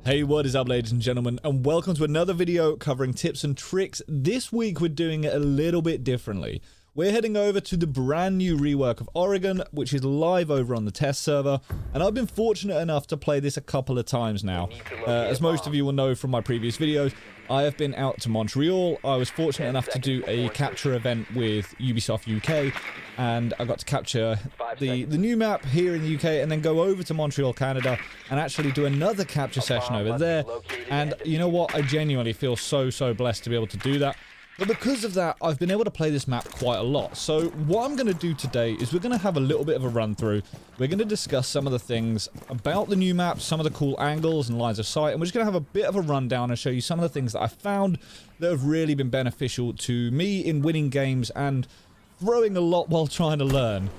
Hey, what is up, ladies and gentlemen, and welcome to another video covering tips and tricks. This week we're doing it a little bit differently. We're heading over to the brand new rework of Oregon, which is live over on the test server, and I've been fortunate enough to play this a couple of times now. As most of you will know from my previous videos, I have been out to Montreal. I was fortunate enough to do a capture event with Ubisoft UK, and I got to capture the new map here in the UK and then go over to Montreal, Canada, and actually do another capture session over there. And you know what? I genuinely feel so blessed to be able to do that. But because of that, I've been able to play this map quite a lot. So what I'm going to do today is we're going to have a little bit of a run through. We're going to discuss some of the things about the new map, some of the cool angles and lines of sight, and we're just going to have a bit of a rundown and show you some of the things that I found that have really been beneficial to me in winning games and throwing a lot while trying to learn.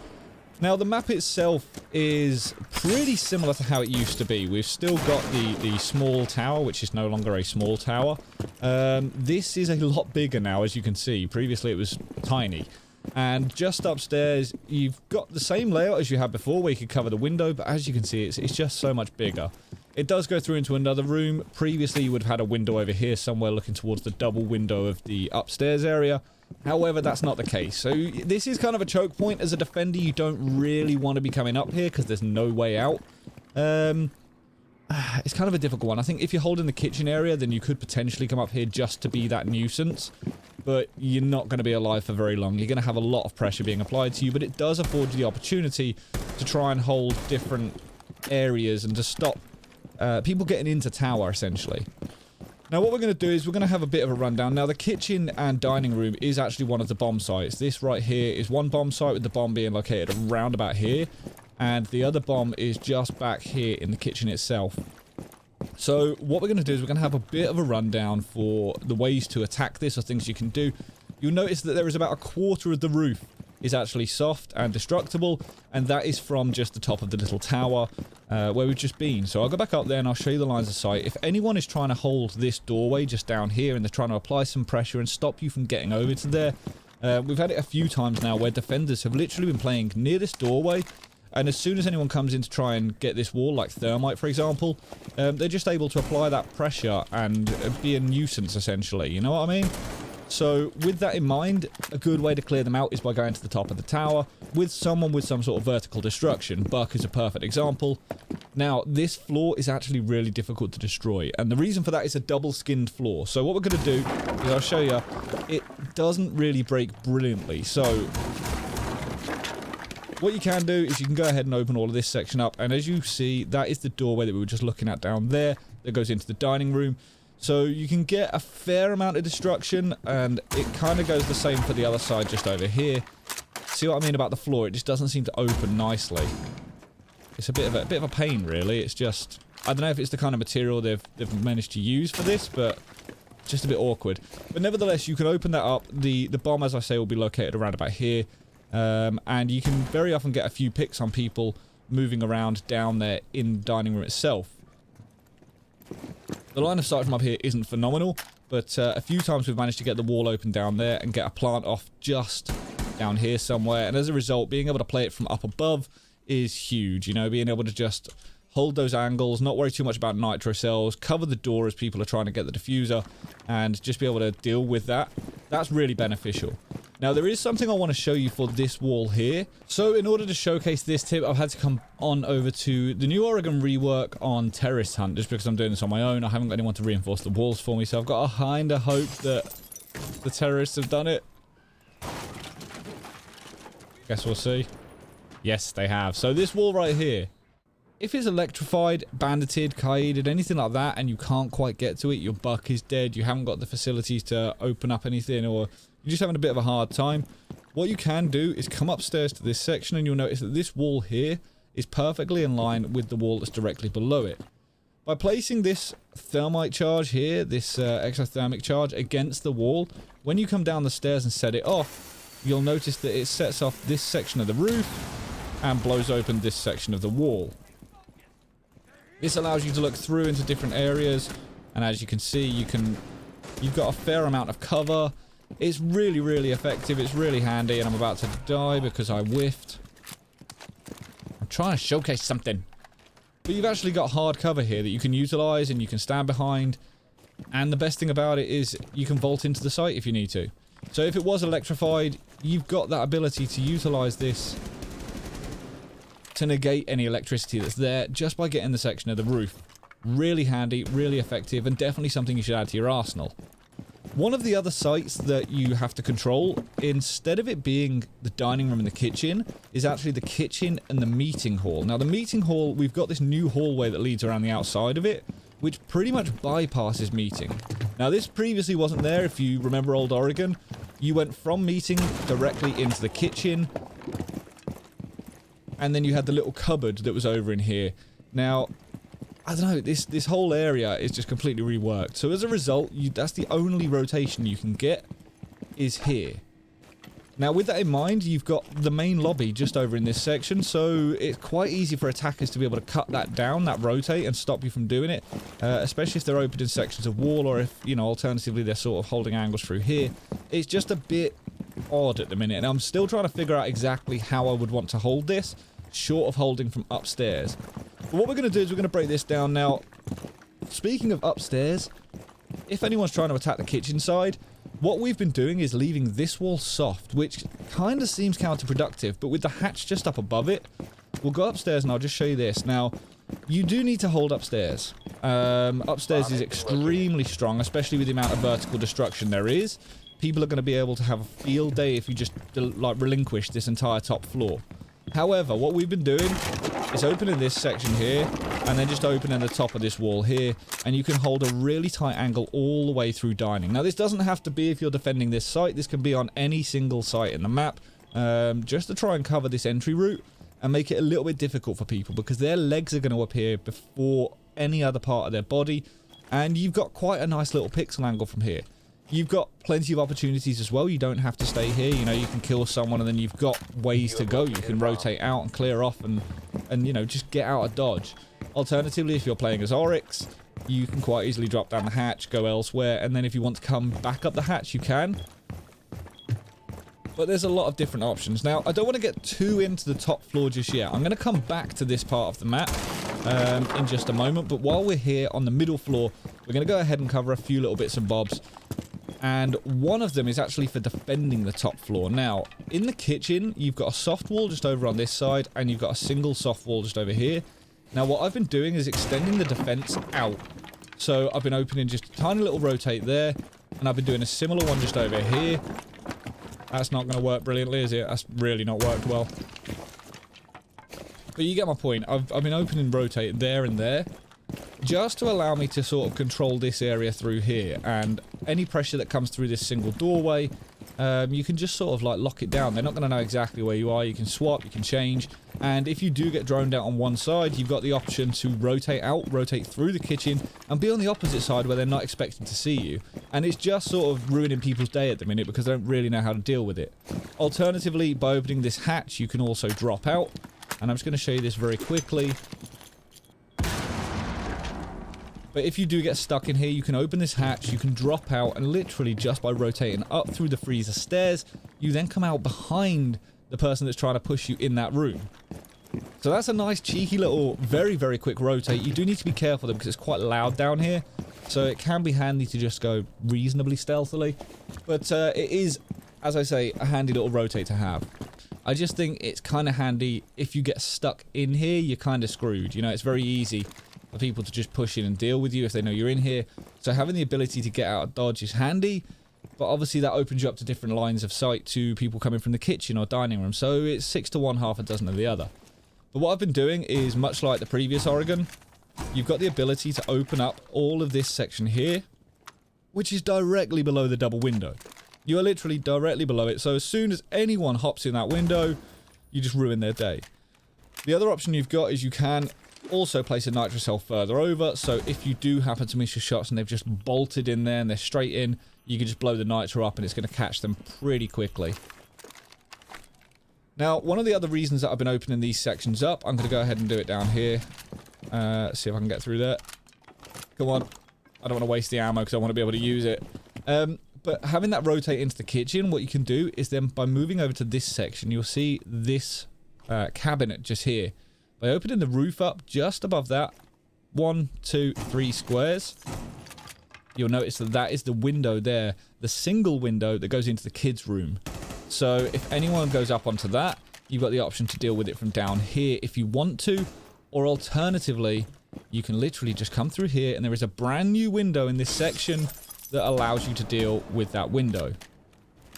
Now, the map itself is pretty similar to how it used to be. We've still got the small tower, which is no longer a small tower. This is a lot bigger now, as you can see. Previously, it was tiny. And just upstairs, you've got the same layout as you had before, where you could cover the window, but as you can see, it's just so much bigger. It does go through into another room. Previously, you would have had a window over here somewhere looking towards the double window of the upstairs area. However, that's not the case. So this is kind of a choke point. As a defender, you don't really want to be coming up here because there's no way out. It's kind of a difficult one. I think if you're holding the kitchen area, then you could potentially come up here just to be that nuisance. But you're not going to be alive for very long. You're going to have a lot of pressure being applied to you, but it does afford you the opportunity to try and hold different areas and to stop people getting into tower, essentially. Now, what we're going to do is we're going to have a bit of a rundown. Now, the kitchen and dining room is actually one of the bomb sites. This right here is one bomb site, with the bomb being located around about here. And the other bomb is just back here in the kitchen itself. So, what we're going to do is we're going to have a bit of a rundown for the ways to attack this or things you can do. You'll notice that there is about a quarter of the roof is actually soft and destructible, and that is from just the top of the little tower where we've just been. So I'll go back up there and I'll show you the lines of sight. If anyone is trying to hold this doorway just down here and they're trying to apply some pressure and stop you from getting over to there, we've had it a few times now where defenders have literally been playing near this doorway, and as soon as anyone comes in to try and get this wall, like thermite for example, they're just able to apply that pressure and be a nuisance essentially, you know what I mean? So, with that in mind, a good way to clear them out is by going to the top of the tower with someone with some sort of vertical destruction. Buck is a perfect example. Now, this floor is actually really difficult to destroy, and the reason for that is a double-skinned floor. So what we're going to do is I'll show you, it doesn't really break brilliantly. So, what you can do is you can go ahead and open all of this section up, and as you see, that is the doorway that we were just looking at down there that goes into the dining room. So you can get a fair amount of destruction, and it kind of goes the same for the other side just over here. See what I mean about the floor? It just doesn't seem to open nicely. It's a bit of a pain, really. It's just, I don't know if it's the kind of material they've managed to use for this, but just a bit awkward. But nevertheless, you can open that up. The bomb, as I say, will be located around about here, and you can very often get a few picks on people moving around down there in the dining room itself. The line of sight from up here isn't phenomenal, but a few times we've managed to get the wall open down there and get a plant off just down here somewhere, and as a result, being able to play it from up above is huge, you know, being able to just hold those angles, not worry too much about nitro cells, cover the door as people are trying to get the diffuser, and just be able to deal with that. That's really beneficial. Now, there is something I want to show you for this wall here. So, in order to showcase this tip, I've had to come on over to the new Oregon rework on Terrorist Hunt, just because I'm doing this on my own. I haven't got anyone to reinforce the walls for me, so I've got a kind of hope that the terrorists have done it. Guess we'll see. Yes, they have. So, this wall right here, if it's electrified, bandited, kited, anything like that, and you can't quite get to it, your buck is dead, you haven't got the facilities to open up anything, or you're just having a bit of a hard time, what you can do is come upstairs to this section, and you'll notice that this wall here is perfectly in line with the wall that's directly below it. By placing this thermite charge here, this exothermic charge against the wall, when you come down the stairs and set it off, you'll notice that it sets off this section of the roof and blows open this section of the wall. This allows you to look through into different areas, and as you can see, you've got a fair amount of cover. It's really effective, it's really handy, and I'm about to die because I whiffed. I'm trying to showcase something. But you've actually got hard cover here that you can utilize and you can stand behind. And the best thing about it is you can vault into the site if you need to. So if it was electrified, you've got that ability to utilize this to negate any electricity that's there just by getting the section of the roof. Really handy, really effective, and definitely something you should add to your arsenal. One of the other sites that you have to control, instead of it being the dining room and the kitchen, is actually the kitchen and the meeting hall. Now the meeting hall, we've got this new hallway that leads around the outside of it, which pretty much bypasses meeting. Now this previously wasn't there. If you remember old Oregon, you went from meeting directly into the kitchen, and then you had the little cupboard that was over in here. Now, I don't know, this whole area is just completely reworked. So as a result, that's the only rotation you can get is here. Now with that in mind, you've got the main lobby just over in this section, so it's quite easy for attackers to be able to cut that down, that rotate, and stop you from doing it. Especially if they're open in sections of wall, or if, you know, alternatively they're sort of holding angles through here. It's just a bit odd at the minute, and I'm still trying to figure out exactly how I would want to hold this, short of holding from upstairs. But what we're going to do is we're going to break this down. Now, speaking of upstairs, if anyone's trying to attack the kitchen side, what we've been doing is leaving this wall soft, which kind of seems counterproductive, but with the hatch just up above it, we'll go upstairs and I'll just show you this. Now, you do need to hold upstairs. Upstairs is extremely strong, especially with the amount of vertical destruction there is. People are going to be able to have a field day if you just, like, relinquish this entire top floor. However, what we've been doing is opening this section here, and then just opening the top of this wall here, and you can hold a really tight angle all the way through dining. Now, this doesn't have to be if you're defending this site. This can be on any single site in the map, just to try and cover this entry route and make it a little bit difficult for people, because their legs are going to appear before any other part of their body, and you've got quite a nice little pixel angle from here. You've got plenty of opportunities as well. You don't have to stay here. You know, you can kill someone and then you've got ways to go. You can rotate out and clear off and you know, just get out of dodge. Alternatively, if you're playing as Oryx, you can quite easily drop down the hatch, go elsewhere, and then if you want to come back up the hatch, you can. But there's a lot of different options. Now, I don't want to get too into the top floor just yet. I'm going to come back to this part of the map in just a moment. But while we're here on the middle floor, we're going to go ahead and cover a few little bits and bobs. And one of them is actually for defending the top floor. Now, in the kitchen, you've got a soft wall just over on this side, and you've got a single soft wall just over here. Now, what I've been doing is extending the defense out. So I've been opening just a tiny little rotate there, and I've been doing a similar one just over here. That's not going to work brilliantly, is it? That's really not worked well. But you get my point. I've been opening rotate there and there, just to allow me to sort of control this area through here, and any pressure that comes through this single doorway, you can just sort of like lock it down. They're not going to know exactly where you are. You can swap, you can change, and if you do get droned out on one side, you've got the option to rotate out, rotate through the kitchen, and be on the opposite side where they're not expecting to see you. And it's just sort of ruining people's day at the minute because they don't really know how to deal with it. Alternatively, by opening this hatch, you can also drop out, and I'm just going to show you this very quickly. But if you do get stuck in here, you can open this hatch, you can drop out, and literally just by rotating up through the freezer stairs, you then come out behind the person that's trying to push you in that room. So that's a nice cheeky little, very, very quick rotate. You do need to be careful though, because it's quite loud down here. So it can be handy to just go reasonably stealthily. But it is, as I say, a handy little rotate to have. I just think it's kind of handy if you get stuck in here, you're kind of screwed. You know, it's very easy for people to just push in and deal with you if they know you're in here. So having the ability to get out of dodge is handy, but obviously that opens you up to different lines of sight to people coming from the kitchen or dining room. So it's 6 to 1, half a dozen of the other. But what I've been doing is much like the previous Oregon. You've got the ability to open up all of this section here, which is directly below the double window. You are literally directly below it. So as soon as anyone hops in that window, you just ruin their day. The other option you've got is you can also place a nitro cell further over, so if you do happen to miss your shots and they've just bolted in there and they're straight in, you can just blow the nitro up and it's going to catch them pretty quickly. Now, one of the other reasons that I've been opening these sections up, I'm going to go ahead and do it down here. See if I can get through there. Come on. I don't want to waste the ammo because I want to be able to use it. But having that rotate into the kitchen, what you can do is then by moving over to this section, you'll see this cabinet just here. By opening the roof up just above that, 1, 2, 3 squares, you'll notice that that is the window there, the single window that goes into the kids' room. So if anyone goes up onto that, you've got the option to deal with it from down here if you want to, or alternatively, you can literally just come through here and there is a brand new window in this section that allows you to deal with that window.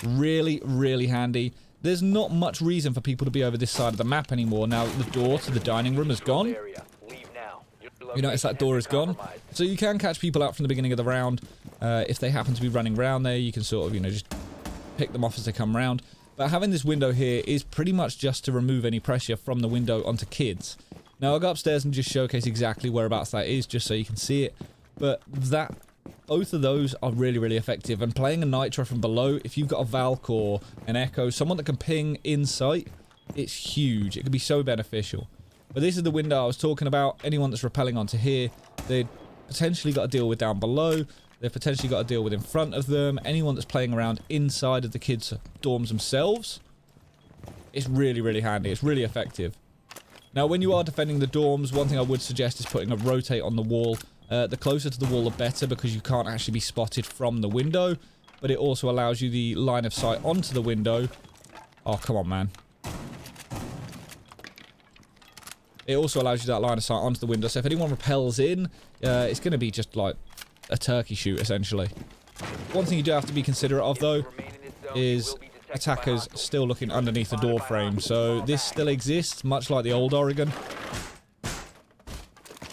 Really, really handy. There's not much reason for people to be over this side of the map anymore now that the door to the dining room is gone. You notice that door is gone. So you can catch people out from the beginning of the round. If they happen to be running around there, you can sort of, you know, just pick them off as they come around. But having this window here is pretty much just to remove any pressure from the window onto kids. Now I'll go upstairs and just showcase exactly whereabouts that is just so you can see it. But both of those are really, really effective. And playing a Nitro from below, if you've got a Valk or an Echo, someone that can ping in sight, it's huge. It can be so beneficial. But this is the window I was talking about. Anyone that's rappelling onto here, they've potentially got to deal with down below. They've potentially got to deal with in front of them. Anyone that's playing around inside of the kids' dorms themselves. It's really, really handy. It's really effective. Now, when you are defending the dorms, one thing I would suggest is putting a rotate on the wall. The closer to the wall, the better, because you can't actually be spotted from the window. But it also allows you the line of sight onto the window. Oh, come on, man. It also allows you that line of sight onto the window. So if anyone rappels in, it's going to be just like a turkey shoot, essentially. One thing you do have to be considerate of, though, is attackers still looking underneath the door frame. So this still exists, much like the old Oregon.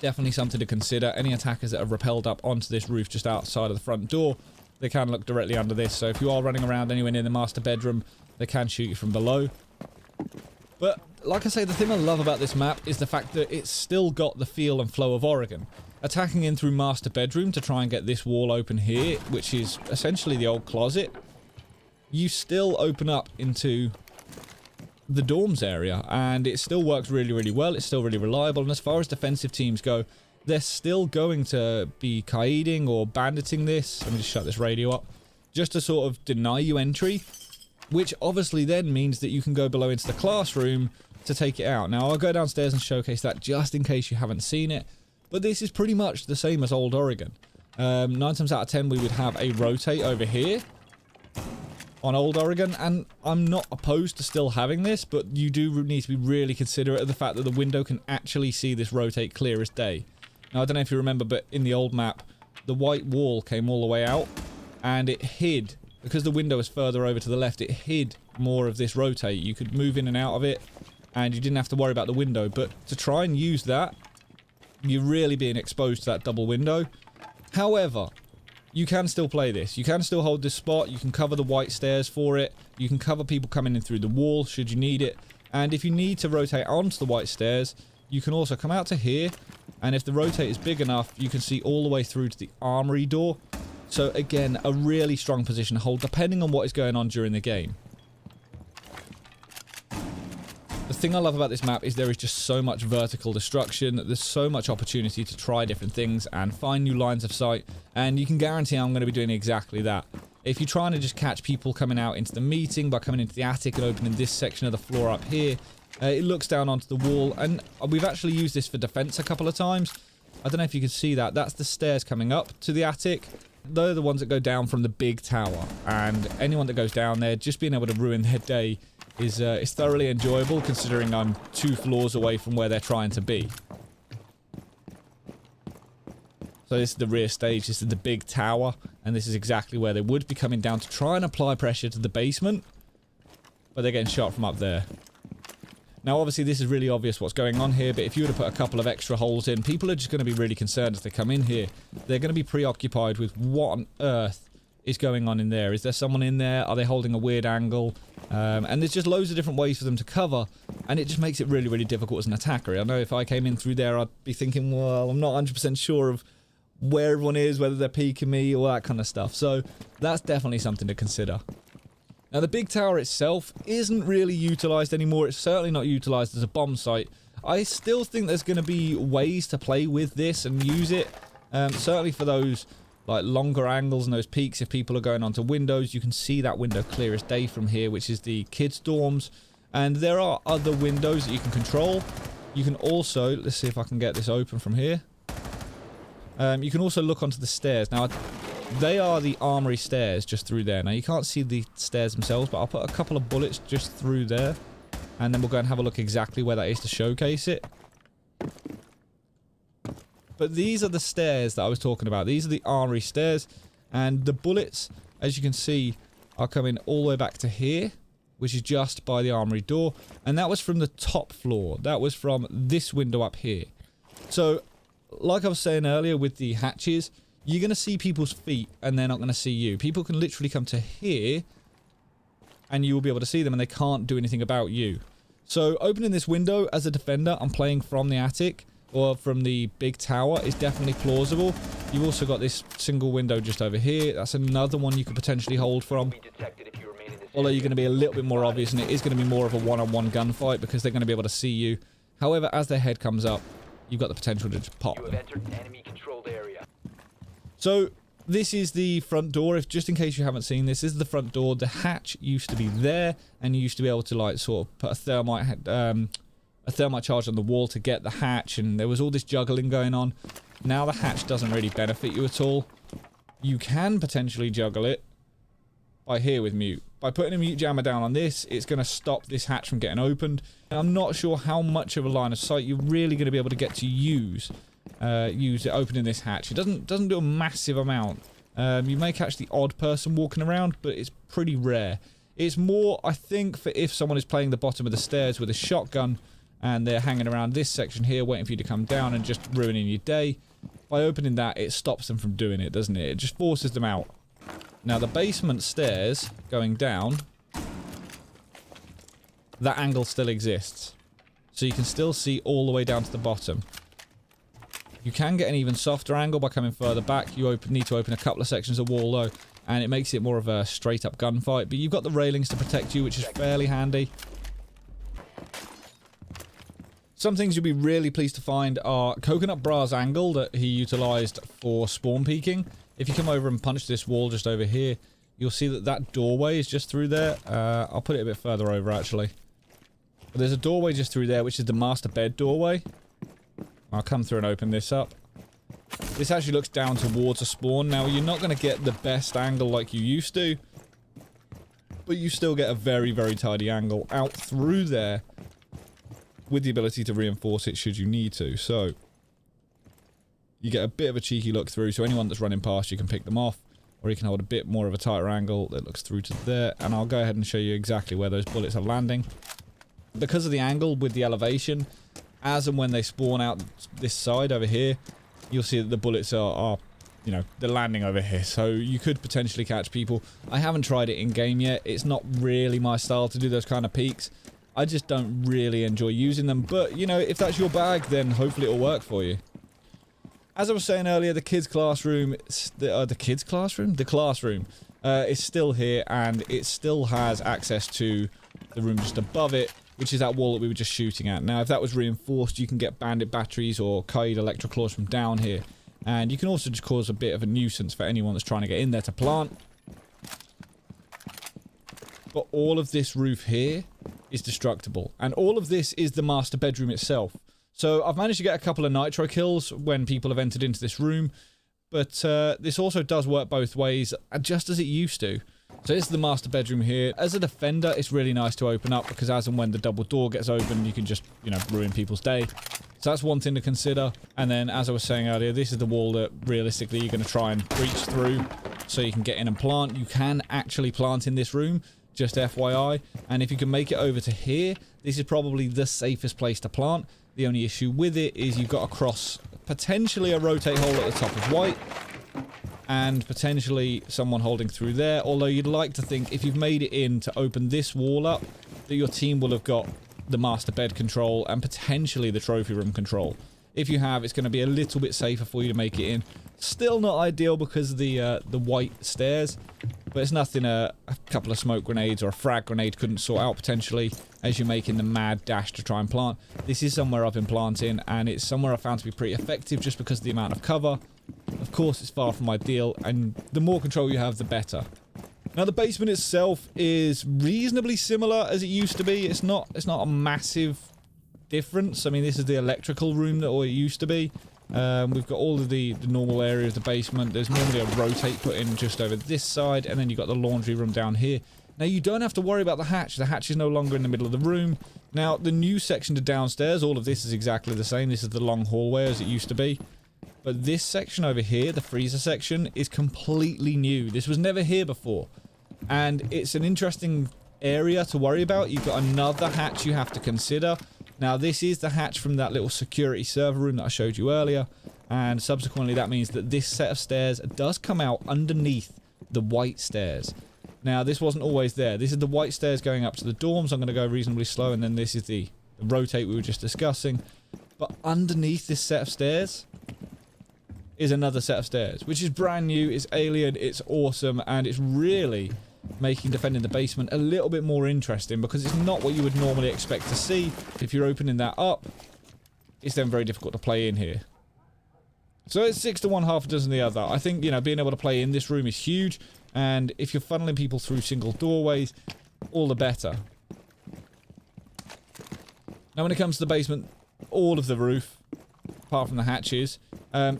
Definitely something to consider. Any attackers that have rappelled up onto this roof just outside of the front door, they can look directly under this. So if you are running around anywhere near the master bedroom, they can shoot you from below. But like I say, the thing I love about this map is the fact that it's still got the feel and flow of Oregon. Attacking in through master bedroom to try and get this wall open here, which is essentially the old closet, you still open up into the dorms area, and it still works really, really well. It's still really reliable, and as far as defensive teams go, they're still going to be kaiding or banditing this. Let me just shut this radio up. Just to sort of deny you entry, which obviously then means that you can go below into the classroom to take it out. Now, I'll go downstairs and showcase that just in case you haven't seen it, but this is pretty much the same as old Oregon. 9 times out of 10, we would have a rotate over here on old Oregon, and I'm not opposed to still having this, but you do need to be really considerate of the fact that the window can actually see this rotate clear as day. Now, I don't know if you remember, but in the old map, the white wall came all the way out, and it hid, because the window is further over to the left, it hid more of this rotate. You could move in and out of it, and you didn't have to worry about the window, but to try and use that, you're really being exposed to that double window. However, you can still play this. You can still hold this spot. You can cover the white stairs for it. You can cover people coming in through the wall should you need it. And if you need to rotate onto the white stairs, you can also come out to here. And if the rotate is big enough, you can see all the way through to the armory door. So again, a really strong position to hold depending on what is going on during the game. The thing I love about this map is there is just so much vertical destruction. There's so much opportunity to try different things and find new lines of sight. And you can guarantee I'm going to be doing exactly that. If you're trying to just catch people coming out into the meeting by coming into the attic and opening this section of the floor up here, it looks down onto the wall. And we've actually used this for defense a couple of times. I don't know if you can see that. That's the stairs coming up to the attic. They're the ones that go down from the big tower. And anyone that goes down there, just being able to ruin their day is thoroughly enjoyable, considering I'm 2 floors away from where they're trying to be. So this is the rear stage, this is the big tower, and this is exactly where they would be coming down to try and apply pressure to the basement, but they're getting shot from up there. Now obviously this is really obvious what's going on here, but if you were to put a couple of extra holes in, people are just going to be really concerned as they come in here. They're going to be preoccupied with what on earth is going on in there. Is there someone in there? Are they holding a weird angle? And there's just loads of different ways for them to cover, and it just makes it really, really difficult as an attacker. I know if I came in through there, I'd be thinking, well, I'm not 100% sure of where everyone is, whether they're peeking me, all that kind of stuff. So that's definitely something to consider. Now, the big tower itself isn't really utilised anymore. It's certainly not utilised as a bomb site. I still think there's going to be ways to play with this and use it. Certainly for those like longer angles and those peaks, if people are going onto windows, you can see that window clear as day from here, which is the kids' dorms. And there are other windows that you can control. You can also, let's see if I can get this open from here. You can also look onto the stairs. Now, they are the armory stairs just through there. Now, you can't see the stairs themselves, but I'll put a couple of bullets just through there. And then we'll go and have a look exactly where that is to showcase it. But these are the stairs that I was talking about. These are the armory stairs. And the bullets, as you can see, are coming all the way back to here, which is just by the armory door. And that was from the top floor. That was from this window up here. So, like I was saying earlier with the hatches, you're going to see people's feet and they're not going to see you. People can literally come to here and you will be able to see them and they can't do anything about you. So opening this window as a defender, I'm playing from the attic or from the big tower, is definitely plausible. You've also got this single window just over here. That's another one you could potentially hold from. Although you're going to be a little bit more obvious and it is going to be more of a one-on-one gunfight because they're going to be able to see you. However, as their head comes up, you've got the potential to just pop them. So this is the front door. If just in case you haven't seen this is the front door. The hatch used to be there, and you used to be able to like sort of put a thermite charge on the wall to get the hatch, and there was all this juggling going on. Now the hatch doesn't really benefit you at all. You can potentially juggle it by here with mute. By putting a mute jammer down on this, it's going to stop this hatch from getting opened. And I'm not sure how much of a line of sight you're really going to be able to get to use it opening this hatch. It doesn't do a massive amount. You may catch the odd person walking around, but it's pretty rare. It's more, I think, for if someone is playing the bottom of the stairs with a shotgun and they're hanging around this section here waiting for you to come down and just ruining your day. By opening that, it stops them from doing it, doesn't it? It just forces them out. Now, the basement stairs going down, that angle still exists. So you can still see all the way down to the bottom. You can get an even softer angle by coming further back. You need to open a couple of sections of wall though, and it makes it more of a straight up gunfight. But you've got the railings to protect you, which is fairly handy. Some things you'll be really pleased to find are Coconut Bra's angle that he utilised for spawn peeking. If you come over and punch this wall just over here, you'll see that that doorway is just through there. I'll put it a bit further over actually. But there's a doorway just through there, which is the master bed doorway. I'll come through and open this up. This actually looks down towards a spawn. Now, you're not going to get the best angle like you used to, but you still get a very, very tidy angle out through there with the ability to reinforce it should you need to. So, you get a bit of a cheeky look through, so anyone that's running past you can pick them off, or you can hold a bit more of a tighter angle that looks through to there, and I'll go ahead and show you exactly where those bullets are landing. Because of the angle with the elevation, as and when they spawn out this side over here, you'll see that the bullets are, you know, they're landing over here. So you could potentially catch people. I haven't tried it in game yet. It's not really my style to do those kind of peaks. I just don't really enjoy using them. But, you know, if that's your bag, then hopefully it'll work for you. As I was saying earlier, the kids' classroom, the classroom is still here, and it still has access to the room just above it, which is that wall that we were just shooting at. Now, if that was reinforced, you can get bandit batteries or Kaid electroclaws from down here. And you can also just cause a bit of a nuisance for anyone that's trying to get in there to plant. But all of this roof here is destructible. And all of this is the master bedroom itself. So I've managed to get a couple of nitro kills when people have entered into this room. But this also does work both ways, just as it used to. So this is the master bedroom here. As a defender, it's really nice to open up because as and when the double door gets open, you can just, you know, ruin people's day. So that's one thing to consider. And then, as I was saying earlier, this is the wall that realistically you're going to try and breach through so you can get in and plant. You can actually plant in this room, just FYI. And if you can make it over to here, this is probably the safest place to plant. The only issue with it is you've got to cross potentially a rotate hole at the top of white. And potentially someone holding through there, although you'd like to think if you've made it in to open this wall up, that your team will have got the master bed control and potentially the trophy room control. If you have, it's going to be a little bit safer for you to make it in. Still not ideal because of the white stairs, but it's nothing a couple of smoke grenades or a frag grenade couldn't sort out potentially as you're making the mad dash to try and plant. This is somewhere I've been planting, and it's somewhere I found to be pretty effective just because of the amount of cover. Of course, it's far from ideal, and the more control you have, the better. Now, the basement itself is reasonably similar as it used to be. It's not a massive difference. I mean, this is the electrical room that it used to be. We've got all of the normal area of the basement. There's normally a rotate put in just over this side, and then you've got the laundry room down here. Now, you don't have to worry about the hatch. The hatch is no longer in the middle of the room. Now, the new section to downstairs, all of this is exactly the same. This is the long hallway as it used to be. But this section over here, the freezer section, is completely new. This was never here before. And it's an interesting area to worry about. You've got another hatch you have to consider. Now, this is the hatch from that little security server room that I showed you earlier. And subsequently, that means that this set of stairs does come out underneath the white stairs. Now, this wasn't always there. This is the white stairs going up to the dorms. I'm going to go reasonably slow, and then this is the rotate we were just discussing. But underneath this set of stairs is another set of stairs, which is brand new, it's alien, it's awesome, and it's really making defending the basement a little bit more interesting, because it's not what you would normally expect to see. If you're opening that up, it's then very difficult to play in here. So it's 6 to 1, half a dozen the other. I think, you know, being able to play in this room is huge, and if you're funneling people through single doorways, all the better. Now, when it comes to the basement, all of the roof, apart from the hatches,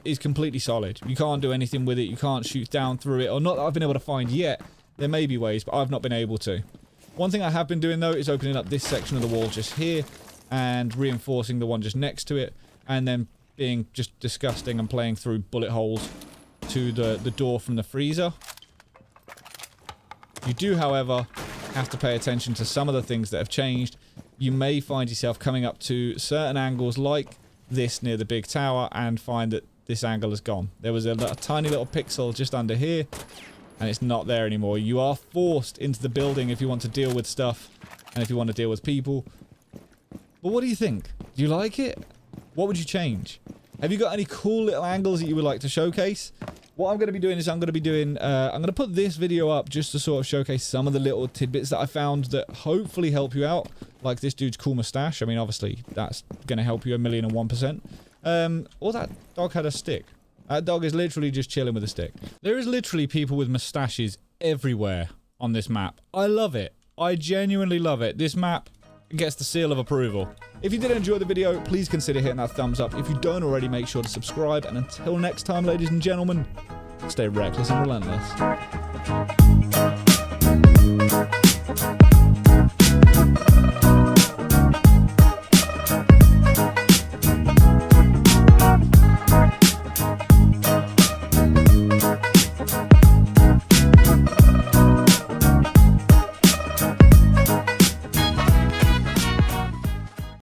is completely solid. You can't do anything with it. You can't shoot down through it, or not that I've been able to find yet. There may be ways, but I've not been able to. One thing I have been doing, though, is opening up this section of the wall just here and reinforcing the one just next to it, and then being just disgusting and playing through bullet holes to the door from the freezer. You do, however, have to pay attention to some of the things that have changed. You may find yourself coming up to certain angles like this near the big tower and find that this angle is gone. There was a tiny little pixel just under here, and it's not there anymore. You are forced into the building if you want to deal with stuff and if you want to deal with people. But what do you think? Do you like it? What would you change? Have you got any cool little angles that you would like to showcase? What I'm going to be doing is I'm going to put this video up just to sort of showcase some of the little tidbits that I found that hopefully help you out. Like this dude's cool mustache. I mean, obviously, that's going to help you 1,001%. Or that dog had a stick. That dog is literally just chilling with a stick. There is literally people with mustaches everywhere on this map. I love it. I genuinely love it. This map gets the seal of approval. If you did enjoy the video, please consider hitting that thumbs up. If you don't already, make sure to subscribe. And until next time, ladies and gentlemen, stay reckless and relentless.